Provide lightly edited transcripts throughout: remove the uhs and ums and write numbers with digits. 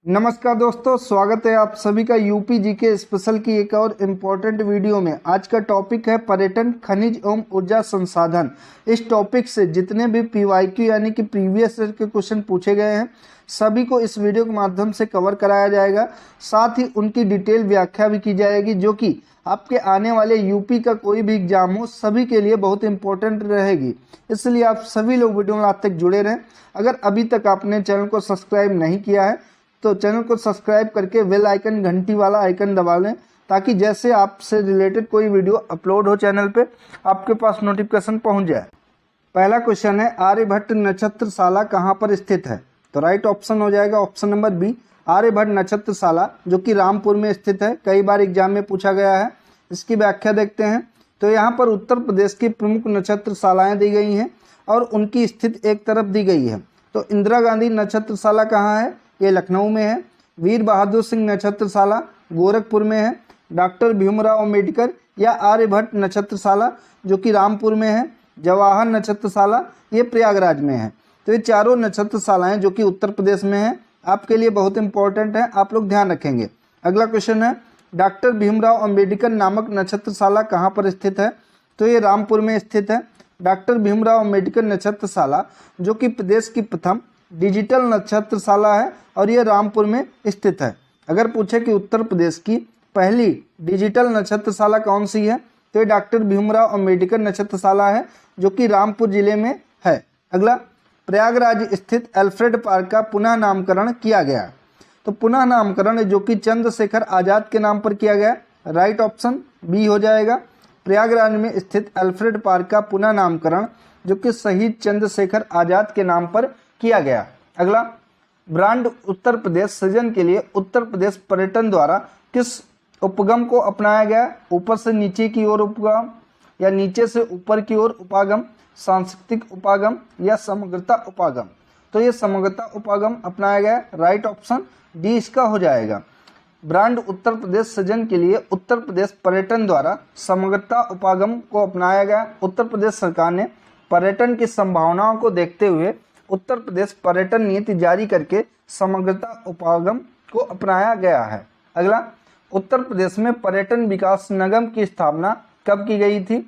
नमस्कार दोस्तों, स्वागत है आप सभी का यूपी जीके स्पेशल की एक और इम्पोर्टेंट वीडियो में। आज का टॉपिक है पर्यटन, खनिज एवं ऊर्जा संसाधन। इस टॉपिक से जितने भी पीवाईक्यू यानी कि प्रीवियस ईयर के क्वेश्चन पूछे गए हैं सभी को इस वीडियो के माध्यम से कवर कराया जाएगा। साथ ही उनकी डिटेल व्याख्या भी की जाएगी जो कि आपके आने वाले यूपी का कोई भी एग्जाम हो सभी के लिए बहुत इंपॉर्टेंट रहेगी। इसलिए आप सभी लोग वीडियो में आज तक जुड़े रहें। अगर अभी तक आपने चैनल को सब्सक्राइब नहीं किया है तो चैनल को सब्सक्राइब करके बेल आइकन घंटी वाला आइकन दबा लें, ताकि जैसे आपसे रिलेटेड कोई वीडियो अपलोड हो चैनल पे आपके पास नोटिफिकेशन पहुंच जाए। पहला क्वेश्चन है, आर्यभट्ट नक्षत्रशाला कहाँ पर स्थित है? तो राइट ऑप्शन हो जाएगा ऑप्शन नंबर बी, आर्यभट्ट नक्षत्रशाला, जो कि रामपुर में स्थित है। कई बार एग्जाम में पूछा गया है। इसकी व्याख्या देखते हैं। तो यहाँ पर उत्तर प्रदेश की प्रमुख नक्षत्रशालाएँ दी गई हैं और उनकी स्थिति एक तरफ दी गई है। तो इंदिरा गांधी नक्षत्रशाला कहाँ है? ये लखनऊ में है। वीर बहादुर सिंह नक्षत्रशाला गोरखपुर में है। डॉक्टर भीमराव अम्बेडकर या आर्यभट्ट नक्षत्रशाला जो कि रामपुर में है। जवाहर नक्षत्रशाला ये प्रयागराज में है। तो ये चारों नक्षत्रशालाएं जो कि उत्तर प्रदेश में है आपके लिए बहुत इंपॉर्टेंट है, आप लोग ध्यान रखेंगे। अगला क्वेश्चन है, डॉक्टर भीमराव अम्बेडकर नामक नक्षत्रशाला कहाँ पर स्थित है? तो ये रामपुर में स्थित है। डॉक्टर भीमराव अम्बेडकर नक्षत्रशाला जो कि प्रदेश की प्रथम डिजिटल नक्षत्रशाला है और ये रामपुर में स्थित है। अगर पूछे कि उत्तर प्रदेश की पहली डिजिटल नक्षत्रशाला कौन सी है तो ये डॉक्टर भीमराव अम्बेडकर नक्षत्रशाला है जो कि रामपुर जिले में है। अगला, प्रयागराज स्थित अल्फ्रेड पार्क का पुनः नामकरण किया गया। तो पुनः नामकरण जो कि चंद्रशेखर आजाद के नाम पर किया गया। राइट ऑप्शन बी हो जाएगा। प्रयागराज में स्थित अल्फ्रेड पार्क का पुनः नामकरण जो कि शहीद चंद्रशेखर आजाद के नाम पर किया गया। अगला, ब्रांड उत्तर प्रदेश सृजन के लिए उत्तर प्रदेश पर्यटन द्वारा किस उपगम को अपनाया गया? ऊपर से नीचे की ओर उपगम या नीचे से ऊपर की ओर उपागम, सांस्कृतिक उपागम या समग्रता उपागम? तो ये समग्रता उपागम अपनाया गया। राइट ऑप्शन डी इसका हो जाएगा। ब्रांड उत्तर प्रदेश सृजन के लिए उत्तर प्रदेश पर्यटन द्वारा समग्रता उपागम को अपनाया गया। उत्तर प्रदेश सरकार ने पर्यटन की संभावनाओं को देखते हुए उत्तर प्रदेश पर्यटन नीति जारी करके समग्रता उपागम को अपनाया गया है। अगला, उत्तर प्रदेश में पर्यटन विकास निगम की स्थापना कब की गई थी?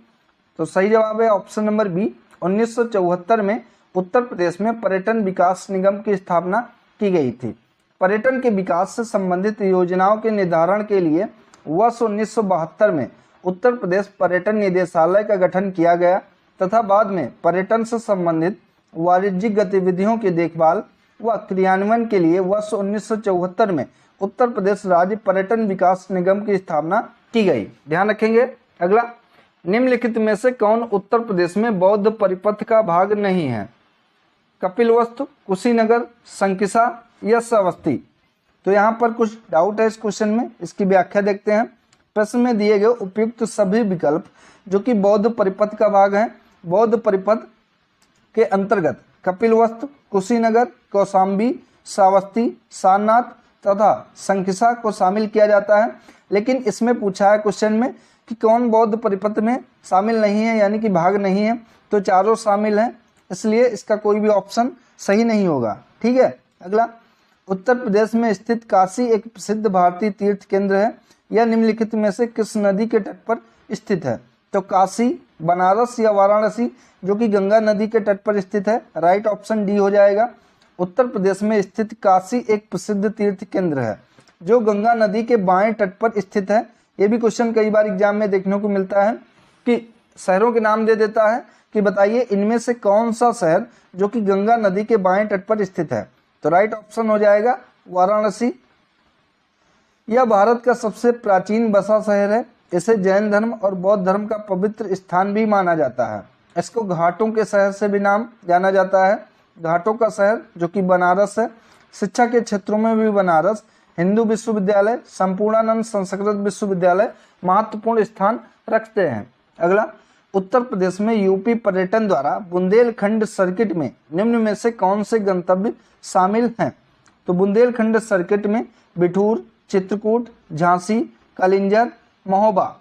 तो सही जवाब है ऑप्शन नंबर बी, 1974 में उत्तर प्रदेश में पर्यटन विकास निगम की स्थापना की गई थी। पर्यटन के विकास से संबंधित योजनाओं के निर्धारण के लिए वर्ष 1972 में उत्तर प्रदेश पर्यटन निदेशालय का गठन किया गया तथा बाद में पर्यटन से संबंधित वाणिज्यिक गतिविधियों की देखभाल व क्रियान्वयन के लिए वर्ष 1974 में उत्तर प्रदेश राज्य पर्यटन विकास निगम की स्थापना की गई। ध्यान रखेंगे। अगला, निम्नलिखित में से कौन उत्तर प्रदेश में बौद्ध परिपथ का भाग नहीं है? कपिलवस्तु, कुशीनगर, संकिसा या श्रावस्ती? तो यहाँ पर कुछ डाउट है इस क्वेश्चन में, इसकी व्याख्या देखते हैं। प्रश्न में दिए गए उपयुक्त सभी विकल्प जो कि बौद्ध परिपथ का भाग है, बौद्ध परिपथ के अंतर्गत कपिलवस्तु, कुशीनगर, कौशाम्बी, श्रावस्ती, सारनाथ तथा संकिसा को शामिल किया जाता है। लेकिन इसमें पूछा है क्वेश्चन में कि कौन बौद्ध परिपथ में शामिल नहीं है यानी कि भाग नहीं है। तो चारों शामिल हैं, इसलिए इसका कोई भी ऑप्शन सही नहीं होगा। ठीक है। अगला, उत्तर प्रदेश में स्थित काशी एक प्रसिद्ध भारतीय तीर्थ केंद्र है। यह निम्नलिखित में से किस नदी के तट पर स्थित है? तो काशी, बनारस या वाराणसी जो कि गंगा नदी के तट पर स्थित है। राइट ऑप्शन डी हो जाएगा। उत्तर प्रदेश में स्थित काशी एक प्रसिद्ध तीर्थ केंद्र है जो गंगा नदी के बाएं तट पर स्थित है। ये भी क्वेश्चन कई बार एग्जाम में देखने को मिलता है कि शहरों के नाम दे देता है कि बताइए इनमें से कौन सा शहर जो कि गंगा नदी के बाएं तट पर स्थित है? तो राइट ऑप्शन हो जाएगा वाराणसी। यह भारत का सबसे प्राचीन बसा शहर है। इसे जैन धर्म और बौद्ध धर्म का पवित्र स्थान भी माना जाता है। इसको घाटों के शहर से भी नाम जाना जाता है। घाटों का शहर जो कि बनारस है। शिक्षा के क्षेत्रों में भी बनारस, हिंदू विश्वविद्यालय, संपूर्णानंद संस्कृत विश्वविद्यालय महत्वपूर्ण स्थान रखते हैं। अगला, उत्तर प्रदेश में यूपी पर्यटन द्वारा बुंदेलखंड सर्किट में निम्न में से कौन से गंतव्य शामिल हैं? तो बुंदेलखंड सर्किट में बिठूर, चित्रकूट, झांसी, कलिंजर, महोबा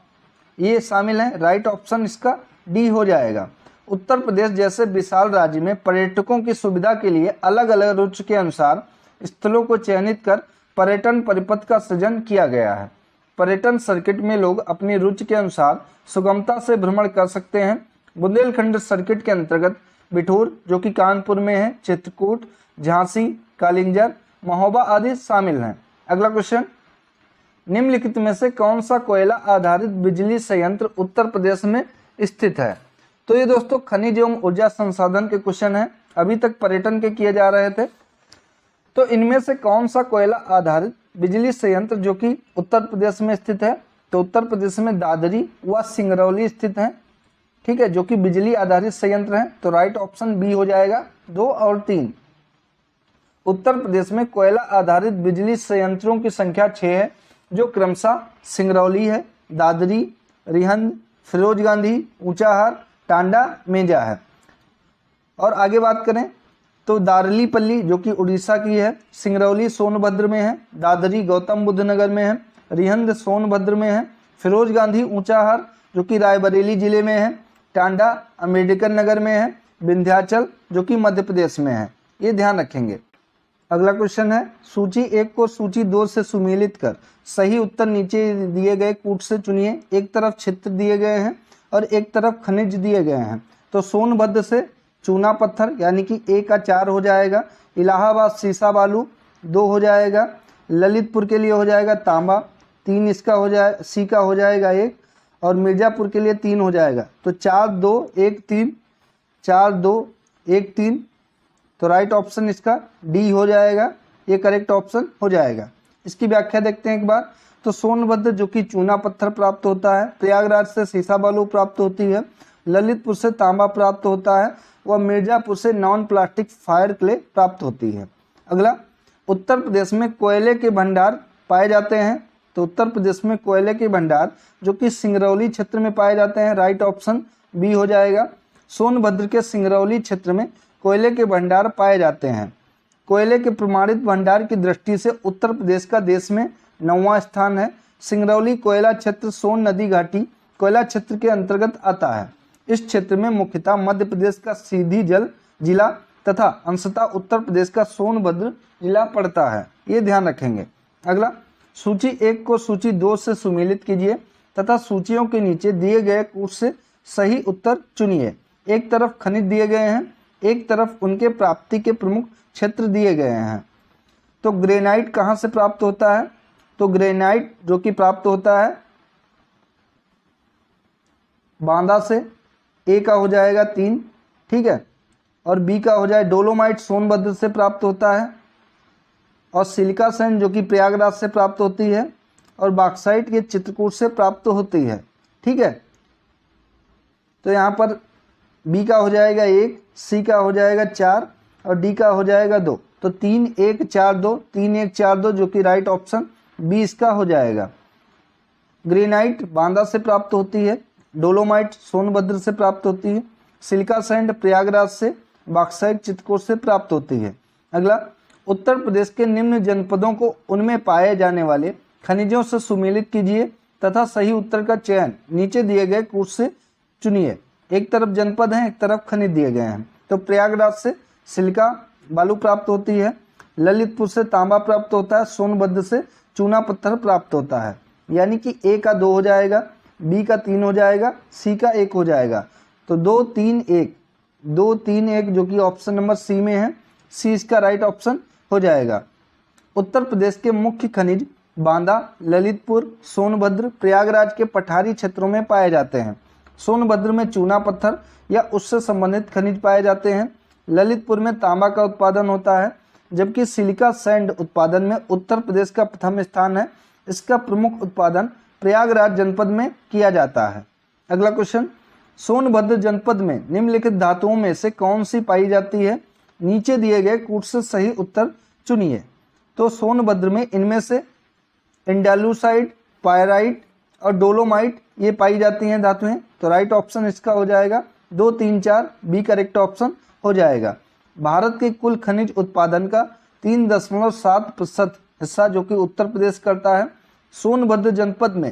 ये शामिल हैं। राइट ऑप्शन इसका डी हो जाएगा। उत्तर प्रदेश जैसे विशाल राज्य में पर्यटकों की सुविधा के लिए अलग अलग रुचि के अनुसार स्थलों को चयनित कर पर्यटन परिपथ का सृजन किया गया है। पर्यटन सर्किट में लोग अपनी रुचि के अनुसार सुगमता से भ्रमण कर सकते हैं। बुंदेलखंड सर्किट के अंतर्गत बिठूर जो कि कानपुर में है, चित्रकूट, झांसी, कालिंजर, महोबा आदि शामिल हैं। अगला क्वेश्चन, निम्नलिखित में से कौन सा कोयला आधारित बिजली संयंत्र उत्तर प्रदेश में स्थित है? तो ये दोस्तों खनिज एवं ऊर्जा संसाधन के क्वेश्चन है, अभी तक पर्यटन के किए जा रहे थे। तो इनमें से कौन सा कोयला आधारित बिजली संयंत्र जो कि उत्तर प्रदेश में स्थित है? तो उत्तर प्रदेश में दादरी व सिंगरौली स्थित है, ठीक है, जो कि बिजली आधारित संयंत्र है। तो राइट ऑप्शन बी हो जाएगा 2 और 3। उत्तर प्रदेश में कोयला आधारित बिजली संयंत्रों की संख्या 6 है, जो क्रमशः सिंगरौली है, दादरी, रिहंद, फिरोज गांधी, ऊंचाहार, टांडा, मेजा है। और आगे बात करें तो दारलीपल्ली जो कि उड़ीसा की है, सिंगरौली सोनभद्र में है, दादरी गौतम बुद्ध नगर में है, रिहंद सोनभद्र में है, फिरोज गांधी ऊंचाहार जो कि रायबरेली जिले में है, टांडा अम्बेडकर नगर में है, विंध्याचल जो कि मध्य प्रदेश में है। ये ध्यान रखेंगे। अगला क्वेश्चन है, सूची 1 को सूची 2 से सुमेलित कर सही उत्तर नीचे दिए गए कूट से चुनिए। एक तरफ क्षेत्र दिए गए हैं और एक तरफ खनिज दिए गए हैं। तो सोनभद्र से चूना पत्थर यानी कि A का 4 हो जाएगा, इलाहाबाद सीसा बालू 2 हो जाएगा, ललितपुर के लिए हो जाएगा तांबा 3, इसका हो जाए सी का हो जाएगा 1, और मिर्जापुर के लिए 3 हो जाएगा। तो 4 2 1 3, 4 2 1 3, तो राइट ऑप्शन इसका डी हो जाएगा, ये करेक्ट ऑप्शन हो जाएगा। इसकी व्याख्या देखते हैं एक बार। तो सोनभद्र जो कि चूना पत्थर प्राप्त होता है, प्रयागराज से सीसा बालू प्राप्त होती है, ललितपुर से तांबा प्राप्त होता है, व मिर्जापुर से नॉन प्लास्टिक फायर क्ले प्राप्त होती है। अगला, उत्तर प्रदेश में कोयले के भंडार पाए जाते हैं। तो उत्तर प्रदेश में कोयले के भंडार जो कि सिंगरौली क्षेत्र में पाए जाते हैं, राइट ऑप्शन बी हो जाएगा। सोनभद्र के सिंगरौली क्षेत्र में कोयले के भंडार पाए जाते हैं। कोयले के प्रमाणित भंडार की दृष्टि से उत्तर प्रदेश का देश में 9वां स्थान है। सिंगरौली कोयला क्षेत्र सोन नदी घाटी कोयला क्षेत्र के अंतर्गत आता है। इस क्षेत्र में मुख्यतः मध्य प्रदेश का सीधी जल जिला तथा अंशतः उत्तर प्रदेश का सोनभद्र जिला पड़ता है, ये ध्यान रखेंगे। अगला, सूची 1 को सूची 2 से सुमेलित कीजिए तथा सूचियों के नीचे दिए गए कूट से सही उत्तर चुनिए। एक तरफ खनिज दिए गए हैं, एक तरफ उनके प्राप्ति के प्रमुख क्षेत्र दिए गए हैं। तो ग्रेनाइट कहाँ से प्राप्त होता है? तो ग्रेनाइट जो कि प्राप्त होता है बांदा से, ए का हो जाएगा 3, ठीक है, और बी का हो जाए डोलोमाइट सोनभद्र से प्राप्त होता है, और सिलिका सैंड जो कि प्रयागराज से प्राप्त होती है, और बॉक्साइट ये चित्रकूट से प्राप्त होती है, ठीक है। तो यहाँ पर बी का हो जाएगा 1, सी का हो जाएगा 4 और डी का हो जाएगा 2। तो 3 1 4 2, 3 1 4 2 जो कि राइट ऑप्शन बी इसका हो जाएगा। ग्रेनाइट बांदा से प्राप्त होती है, डोलोमाइट सोनभद्र से प्राप्त होती है, सिलिका सैंड प्रयागराज से, बॉक्साइट चित्रकूट से प्राप्त होती है। अगला, उत्तर प्रदेश के निम्न जनपदों को उनमें पाए जाने वाले खनिजों से सुमेलित कीजिए तथा सही उत्तर का चयन नीचे दिए गए कूट से चुनिए। एक तरफ जनपद है, एक तरफ खनिज दिए गए हैं। तो प्रयागराज से सिलिका बालू प्राप्त होती है, ललितपुर से तांबा प्राप्त होता है, सोनभद्र से चूना पत्थर प्राप्त होता है। यानी कि ए का 2 हो जाएगा, बी का 3 हो जाएगा, सी का 1 हो जाएगा। तो 2 3 1, 2 3 1 जो कि ऑप्शन नंबर सी में है, सी इसका राइट ऑप्शन हो जाएगा। उत्तर प्रदेश के मुख्य खनिज बांदा, ललितपुर, सोनभद्र, प्रयागराज के पठारी क्षेत्रों में पाए जाते हैं। सोनभद्र में चूना पत्थर या उससे संबंधित खनिज पाए जाते हैं। ललितपुर में तांबा का उत्पादन होता है, जबकि सिलिका सैंड उत्पादन में उत्तर प्रदेश का प्रथम स्थान है। इसका प्रमुख उत्पादन प्रयागराज जनपद में किया जाता है। अगला क्वेश्चन, सोनभद्र जनपद में निम्नलिखित धातुओं में से कौन सी पाई जाती है? नीचे दिए गए कूट से सही उत्तर चुनिए। तो सोनभद्र में इनमें से इंडालुसाइड, पायराइट और डोलोमाइट ये पाई जाती हैं धातुएं। तो राइट ऑप्शन इसका हो जाएगा 2 3 4, बी करेक्ट ऑप्शन हो जाएगा। भारत के कुल खनिज उत्पादन का 3.7% हिस्सा जो कि उत्तर प्रदेश करता है। सोनभद्र जनपद में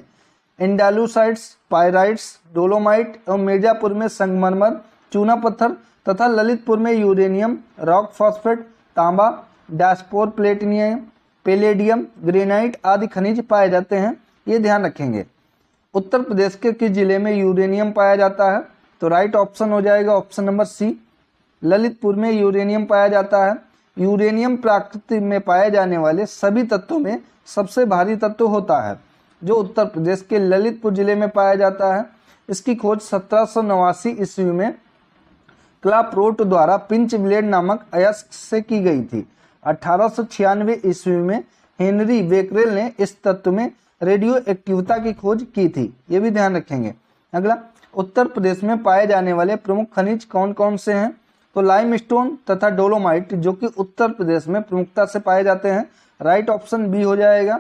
इंडालुसाइड्स, पायराइट्स, डोलोमाइट एवं मिर्जापुर में संगमरमर, चूना पत्थर तथा ललितपुर में यूरेनियम, रॉक फॉस्फेट, तांबा, डैशपोर प्लेटिनियम पैलेडियम, ग्रेनाइट आदि खनिज पाए जाते हैं, ये ध्यान रखेंगे। उत्तर प्रदेश के किस जिले में यूरेनियम पाया जाता है? तो राइट ऑप्शन हो जाएगा ऑप्शन नंबर सी, ललितपुर में यूरेनियम पाया जाता है। यूरेनियम प्रकृति में पाए जाने वाले सभी तत्वों में सबसे भारी तत्व होता है, जो उत्तर प्रदेश के ललितपुर जिले में पाया जाता है। इसकी खोज 1789 ईस्वी में क्लाप्रोट द्वारा पिंच ब्लेड नामक अयस्क से की गई थी। 1896 ईस्वी में हेनरी बेकरेल ने इस तत्व में रेडियो एक्टिविता की खोज की थी, ये भी ध्यान रखेंगे। अगला, उत्तर प्रदेश में पाए जाने वाले प्रमुख खनिज कौन कौन से हैं? तो लाइमस्टोन तथा डोलोमाइट जो कि उत्तर प्रदेश में प्रमुखता से पाए जाते हैं, राइट ऑप्शन बी हो जाएगा।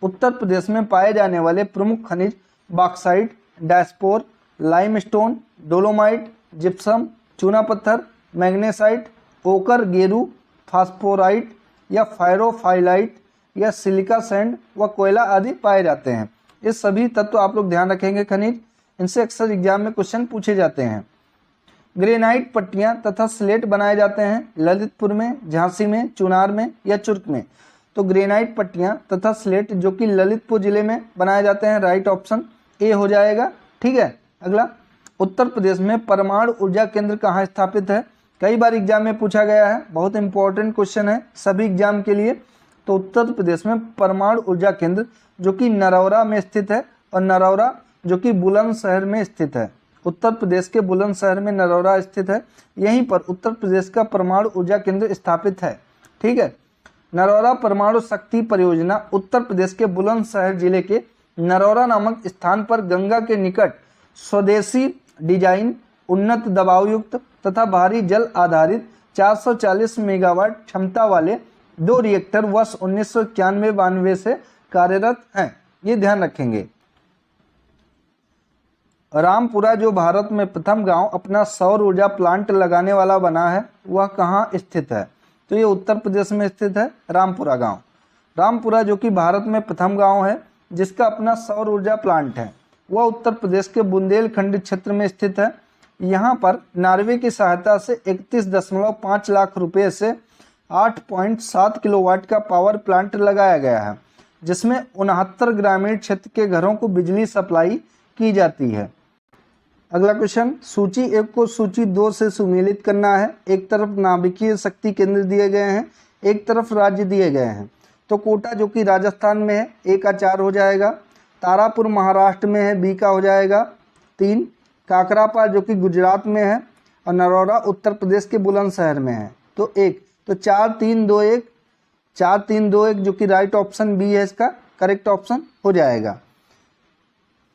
उत्तर प्रदेश में पाए जाने वाले प्रमुख खनिज bauxite, diaspore, limestone, dolomite, gypsum, चूना पत्थर, मैग्नेसाइट, ओकर गेरू, फास्फोराइट या फायरोफाइलाइट या सिलिका सैंड व कोयला आदि पाए जाते हैं। ये सभी तत्व आप लोग ध्यान रखेंगे खनिज, इनसे अक्सर एग्जाम में क्वेश्चन पूछे जाते हैं। ग्रेनाइट पट्टियां तथा स्लेट बनाए जाते हैं ललितपुर में, झांसी में, चुनार में या चुर्क में। तो ग्रेनाइट पट्टियां तथा स्लेट जो कि ललितपुर जिले में बनाए जाते हैं, राइट ऑप्शन ए हो जाएगा। ठीक है। अगला, उत्तर प्रदेश में परमाणु ऊर्जा केंद्र कहाँ स्थापित है? कई बार एग्जाम में पूछा गया है, बहुत इंपॉर्टेंट क्वेश्चन है सभी एग्जाम के लिए। तो उत्तर प्रदेश में परमाणु ऊर्जा केंद्र जो कि नरौरा में स्थित है, और नरौरा जो कि बुलंदशहर में स्थित है। उत्तर प्रदेश के बुलंदशहर में नरौरा स्थित है, यहीं पर उत्तर प्रदेश का परमाणु ऊर्जा केंद्र स्थापित है। ठीक है। नरौरा परमाणु शक्ति परियोजना उत्तर प्रदेश के बुलंदशहर जिले के नरौरा नामक स्थान पर गंगा के निकट स्वदेशी डिजाइन, उन्नत दबाव युक्त तथा भारी जल आधारित 440 मेगावाट क्षमता वाले 2 रिएक्टर वर्ष 1991-92 से कार्यरत हैं, ये ध्यान रखेंगे। रामपुरा जो भारत में प्रथम गांव अपना सौर ऊर्जा प्लांट लगाने वाला बना है, वह कहाँ स्थित है? तो ये उत्तर प्रदेश में स्थित है रामपुरा गांव। रामपुरा जो कि भारत में प्रथम गांव है जिसका अपना सौर ऊर्जा प्लांट है, वह उत्तर प्रदेश के बुंदेलखंड क्षेत्र में स्थित है। यहाँ पर नॉर्वे की सहायता से 31.5 लाख रुपए से 8.7 किलोवाट का पावर प्लांट लगाया गया है, जिसमें 69 ग्रामीण क्षेत्र के घरों को बिजली सप्लाई की जाती है। अगला क्वेश्चन, सूची 1 को सूची 2 से सुमेलित करना है। एक तरफ नाभिकीय शक्ति केंद्र दिए गए हैं, एक तरफ राज्य दिए गए हैं। तो कोटा जो कि राजस्थान में है, ए का 4 हो जाएगा। तारापुर महाराष्ट्र में है, बी का हो जाएगा 3। काकरापार जो कि गुजरात में है, और नरौरा उत्तर प्रदेश के बुलंदशहर में है, तो 1। तो 4 3 2 1, 4 3 2 1 जो कि राइट ऑप्शन बी है, इसका करेक्ट ऑप्शन हो जाएगा।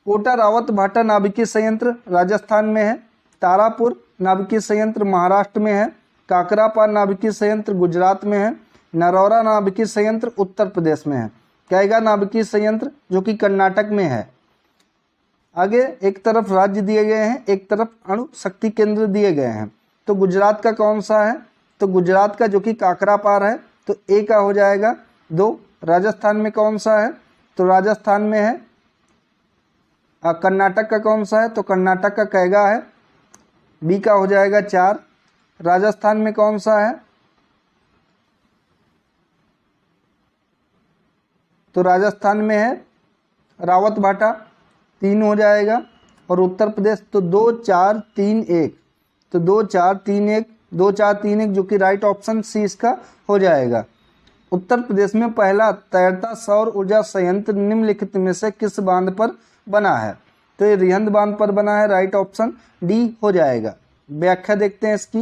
कोटा रावत भाटा नाभिकीय संयंत्र राजस्थान में है, तारापुर नाभिकीय संयंत्र महाराष्ट्र में है, काकरापार नाभिकीय संयंत्र गुजरात में है, नरौरा नाभिकीय संयंत्र उत्तर प्रदेश में है, कैगा नाभिकीय संयंत्र जो कि कर्नाटक में है। आगे एक तरफ राज्य दिए गए हैं, एक तरफ अणु शक्ति केंद्र दिए गए हैं। तो गुजरात का कौन सा है? तो गुजरात का जो कि काकरापार है, तो ए का हो जाएगा 2। राजस्थान में कौन सा है? तो राजस्थान में है। कर्नाटक का कौन सा है? तो कर्नाटक का कैगा है, बी का हो जाएगा 4। राजस्थान में कौन सा है? तो राजस्थान में है रावत भाटा, 3 हो जाएगा। और उत्तर प्रदेश तो 2 4 3 1, तो 2 4 3 1, 2 4 3 1 जो कि राइट ऑप्शन सी इसका हो जाएगा। उत्तर प्रदेश में पहला तैरता सौर ऊर्जा संयंत्र निम्नलिखित में से किस बांध पर बना है? तो ये रिहंद बांध पर बना है, राइट ऑप्शन डी हो जाएगा। व्याख्या देखते हैं इसकी।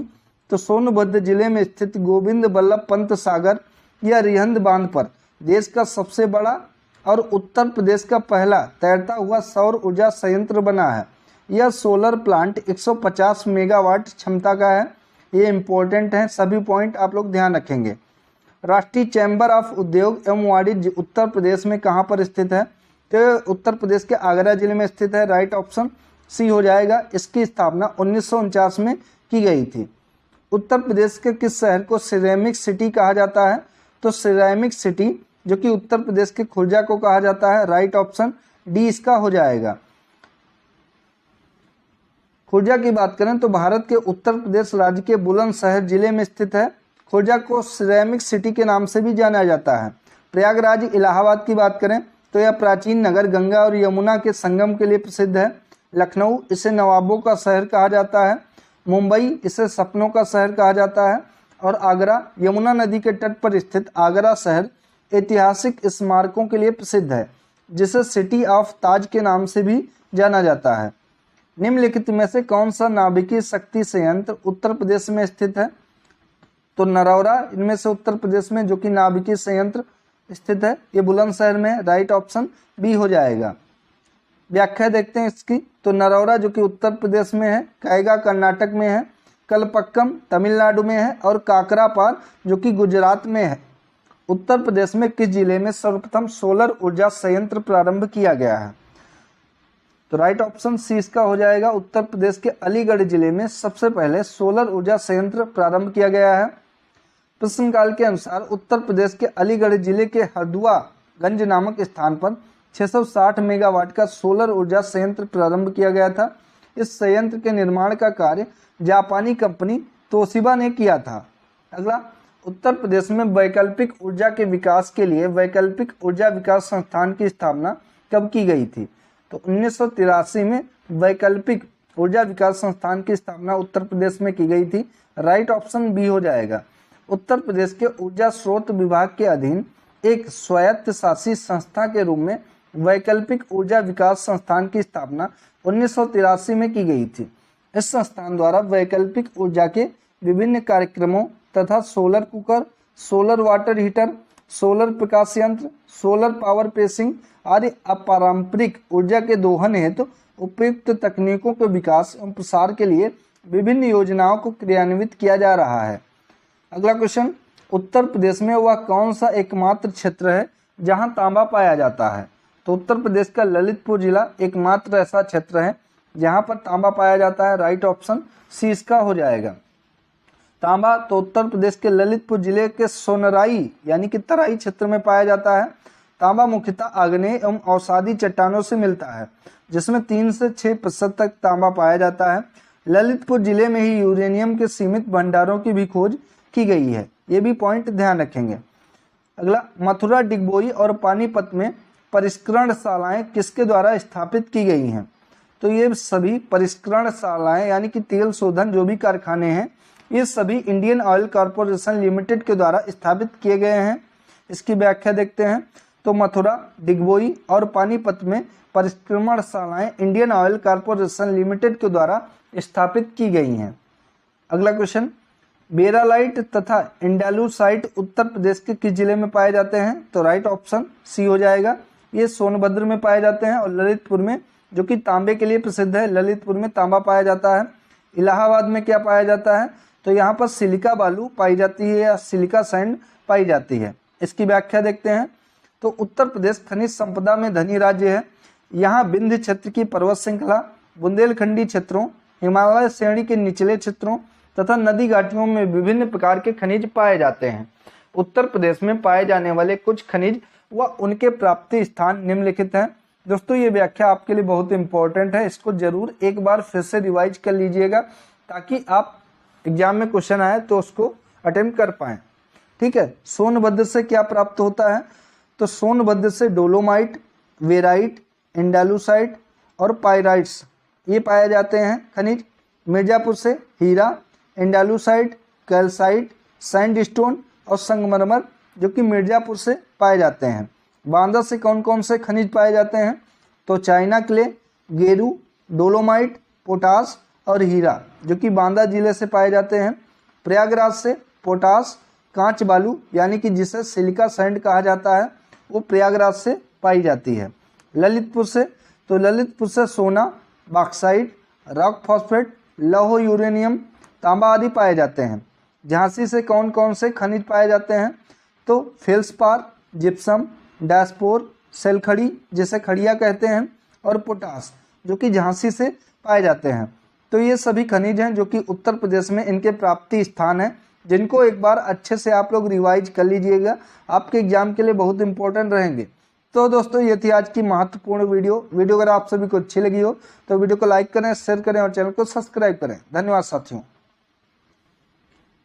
तो सोनभद्र जिले में स्थित गोविंद बल्लभ पंत सागर या रिहंद बांध पर देश का सबसे बड़ा और उत्तर प्रदेश का पहला तैरता हुआ सौर ऊर्जा संयंत्र बना है। यह सोलर प्लांट 150 मेगावाट क्षमता का है। ये इंपॉर्टेंट है, सभी पॉइंट आप लोग ध्यान रखेंगे। राष्ट्रीय चैम्बर ऑफ उद्योग एवं वाणिज्य उत्तर प्रदेश में कहाँ पर स्थित है? तो उत्तर प्रदेश के आगरा जिले में स्थित है, राइट ऑप्शन सी हो जाएगा। इसकी स्थापना 1949 में की गई थी। उत्तर प्रदेश के किस शहर को सिरेमिक सिटी कहा जाता है? तो सिरेमिक सिटी जो कि उत्तर प्रदेश के खुर्जा को कहा जाता है, राइट ऑप्शन डी इसका हो जाएगा। खुर्जा की बात करें तो भारत के उत्तर प्रदेश राज्य के बुलंदशहर जिले में स्थित है। खुर्जा को सिरेमिक सिटी के नाम से भी जाना जाता है। प्रयागराज इलाहाबाद की बात करें तो यह प्राचीन नगर गंगा और यमुना के संगम के लिए प्रसिद्ध है। लखनऊ इसे नवाबों का शहर कहा जाता है। मुंबई इसे सपनों का शहर कहा जाता है। और आगरा यमुना नदी के तट पर स्थित आगरा शहर ऐतिहासिक स्मारकों के लिए प्रसिद्ध है, जिसे सिटी ऑफ ताज के नाम से भी जाना जाता है। निम्नलिखित में से कौन सा नाभिकीय शक्ति संयंत्र उत्तर प्रदेश में स्थित है? तो नरौरा इनमें से उत्तर प्रदेश में जो कि नाभिकीय संयंत्र स्थित है, ये बुलंदशहर में है। राइट ऑप्शन बी हो जाएगा। व्याख्या देखते हैं इसकी। तो नरौरा जो कि उत्तर प्रदेश में है, कैगा कर्नाटक में है, कलपक्कम तमिलनाडु में है और काकरापार जो कि गुजरात में है। उत्तर प्रदेश में किस जिले में सर्वप्रथम सोलर ऊर्जा संयंत्र प्रारंभ किया गया है? तो राइट ऑप्शन सी इसका हो जाएगा। उत्तर प्रदेश के अलीगढ़ जिले में सबसे पहले सोलर ऊर्जा संयंत्र प्रारंभ किया गया है। प्रश्नकाल के अनुसार उत्तर प्रदेश के अलीगढ़ जिले के हरदुआगंज नामक स्थान पर 660 मेगावाट का सोलर ऊर्जा संयंत्र प्रारंभ किया गया था। इस संयंत्र के निर्माण का कार्य जापानी कंपनी तोशिबा ने किया था। अगला, उत्तर प्रदेश में वैकल्पिक ऊर्जा के विकास के लिए वैकल्पिक ऊर्जा विकास संस्थान की स्थापना कब की गई थी? तो 1983 में वैकल्पिक ऊर्जा विकास संस्थान की स्थापना उत्तर प्रदेश में की गई थी। राइट ऑप्शन बी हो जाएगा। उत्तर प्रदेश के ऊर्जा स्रोत विभाग के अधीन एक स्वायत्त शासित संस्था के रूप में वैकल्पिक ऊर्जा विकास संस्थान की स्थापना 1983 में की गई थी। इस संस्थान द्वारा वैकल्पिक ऊर्जा के विभिन्न कार्यक्रमों तथा solar cooker, solar water heater, solar प्रकाश यंत्र, सोलर पावर पेसिंग आदि अपारंपरिक ऊर्जा के दोहन हेतु उपयुक्त तकनीकों के विकास एवं प्रसार के लिए विभिन्न योजनाओं को क्रियान्वित किया जा रहा है। अगला क्वेश्चन, उत्तर प्रदेश में वह कौन सा एकमात्र क्षेत्र है जहां तांबा पाया जाता है? तो उत्तर प्रदेश का ललितपुर जिला एकमात्र ऐसा क्षेत्र है जहां पर तांबा पाया जाता है। राइट ऑप्शन सी इसका हो जाएगा। तांबा तो उत्तर प्रदेश के ललितपुर जिले के सोनराई यानी कि तराई क्षेत्र में पाया जाता है। तांबा मुख्यतः आग्नेय एवं अवसादी चट्टानों से मिलता है, जिसमें 3 से 6% तक तांबा पाया जाता है। ललितपुर जिले में ही यूरेनियम के सीमित भंडारों की भी खोज की गई है, ये भी पॉइंट ध्यान रखेंगे। अगला, मथुरा, डिगबोई और पानीपत में परिष्करणशालाएं किसके द्वारा स्थापित की गई हैं? तो ये सभी परिष्करणशालाएं यानी कि तेल शोधन जो भी कारखाने हैं, ये सभी इंडियन ऑयल कॉरपोरेशन लिमिटेड के द्वारा स्थापित किए गए हैं। इसकी व्याख्या देखते हैं। तो मथुरा, डिगबोई और पानीपत में परिष्करणशालाएं इंडियन ऑयल कॉरपोरेशन लिमिटेड के द्वारा स्थापित की गई हैं। अगला क्वेश्चन, बेरालाइट तथा इंडालुसाइट उत्तर प्रदेश के किस जिले में पाए जाते हैं? तो राइट ऑप्शन सी हो जाएगा। ये सोनभद्र में पाए जाते हैं और ललितपुर में, जो कि तांबे के लिए प्रसिद्ध है, ललितपुर में तांबा पाया जाता है। इलाहाबाद में क्या पाया जाता है? तो यहाँ पर सिलिका बालू पाई जाती है या सिलिका सैंड पाई जाती है। इसकी व्याख्या देखते हैं। तो उत्तर प्रदेश खनिज संपदा में धनी राज्य है। यहाँ विंध्य क्षेत्र की पर्वत श्रृंखला, बुंदेलखंडी क्षेत्रों, हिमालय श्रेणी के निचले क्षेत्रों तथा नदी घाटियों में विभिन्न प्रकार के खनिज पाए जाते हैं। उत्तर प्रदेश में पाए जाने वाले कुछ खनिज व उनके प्राप्ति स्थान निम्नलिखित हैं। दोस्तों, ये व्याख्या आपके लिए बहुत इंपॉर्टेंट है, इसको जरूर एक बार फिर से रिवाइज कर लीजिएगा ताकि आप एग्जाम में क्वेश्चन आए तो उसको अटेम्प्ट कर पाएं। ठीक है। सोनभद्र से क्या प्राप्त होता है? तो सोनभद्र से डोलोमाइट, वेराइट, इंडालुसाइट और पाइराइट्स ये पाए जाते हैं खनिज। मिर्जापुर से हीरा, इंडालुसाइट, कैल्साइट, सैंडस्टोन और संगमरमर जो कि मिर्जापुर से पाए जाते हैं। बांदा से कौन कौन से खनिज पाए जाते हैं? तो चाइना क्ले, गेरू, डोलोमाइट, पोटास और हीरा जो कि बांदा जिले से पाए जाते हैं। प्रयागराज से पोटास, कांच बालू यानी कि जिसे सिलिका सैंड कहा जाता है, वो प्रयागराज से पाई जाती है। ललितपुर से, तो ललितपुर से सोना, बॉक्साइट, रॉक फॉस्फेट, लौह यूरेनियम, तांबा आदि पाए जाते हैं। झांसी से कौन कौन से खनिज पाए जाते हैं? तो फेल्सपार, जिप्सम, डैस्पोर, सेलखड़ी जिसे खड़िया कहते हैं और पोटास जो कि झांसी से पाए जाते हैं। तो ये सभी खनिज हैं जो कि उत्तर प्रदेश में इनके प्राप्ति स्थान हैं, जिनको एक बार अच्छे से आप लोग रिवाइज कर लीजिएगा, आपके एग्जाम के लिए बहुत इंपॉर्टेंट रहेंगे। तो दोस्तों, ये थी आज की महत्वपूर्ण वीडियो अगर आप सभी को अच्छी लगी हो तो वीडियो को लाइक करें, शेयर करें और चैनल को सब्सक्राइब करें। धन्यवाद साथियों।